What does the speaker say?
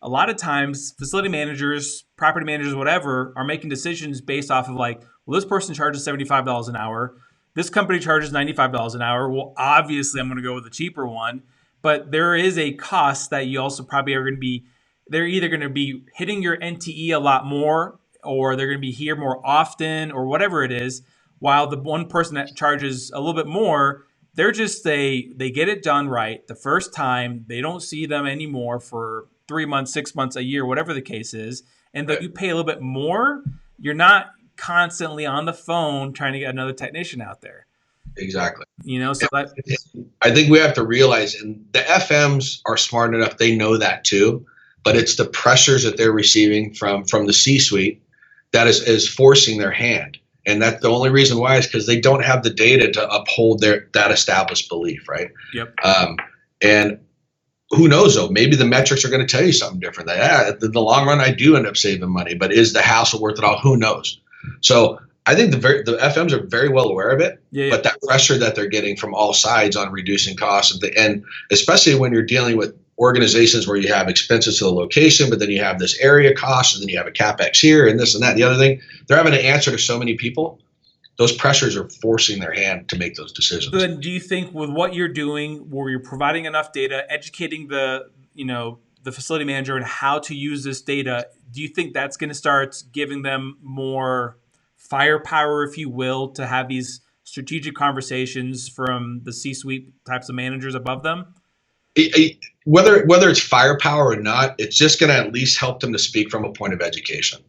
a lot of times facility managers, property managers, whatever, are making decisions based off of like, well, this person charges $75 an hour. This company charges $95 an hour. Well, obviously, I'm going to go with the cheaper one. But there is a cost that you also probably are going to be, they're either going to be hitting your NTE a lot more, or they're going to be here more often, or whatever it is. While the one person that charges a little bit more, they get it done right the first time. They don't see them anymore for 3 months, 6 months, a year, whatever the case is. And though you pay a little bit more, you're not constantly on the phone trying to get another technician out there. Exactly. So that I think we have to realize, and the FMs are smart enough, they know that too, but it's the pressures that they're receiving from the C-suite that is forcing their hand. And that's the only reason why is because they don't have the data to uphold that established belief, right? Yep. And who knows though? Maybe the metrics are going to tell you something different. That in the long run, I do end up saving money, but is the hassle worth it all? Who knows? So I think the FMs are very well aware of it, but that pressure that they're getting from all sides on reducing costs, and especially when you're dealing with organizations where you have expenses to the location, but then you have this area cost, and then you have a CapEx here and this and that. The other thing, they're having to answer to so many people. Those pressures are forcing their hand to make those decisions. So then do you think with what you're doing, where you're providing enough data, educating the facility manager on how to use this data, do you think that's going to start giving them more firepower, if you will, to have these strategic conversations from the C-suite types of managers above them? Whether it's firepower or not, it's just going to at least help them to speak from a point of education.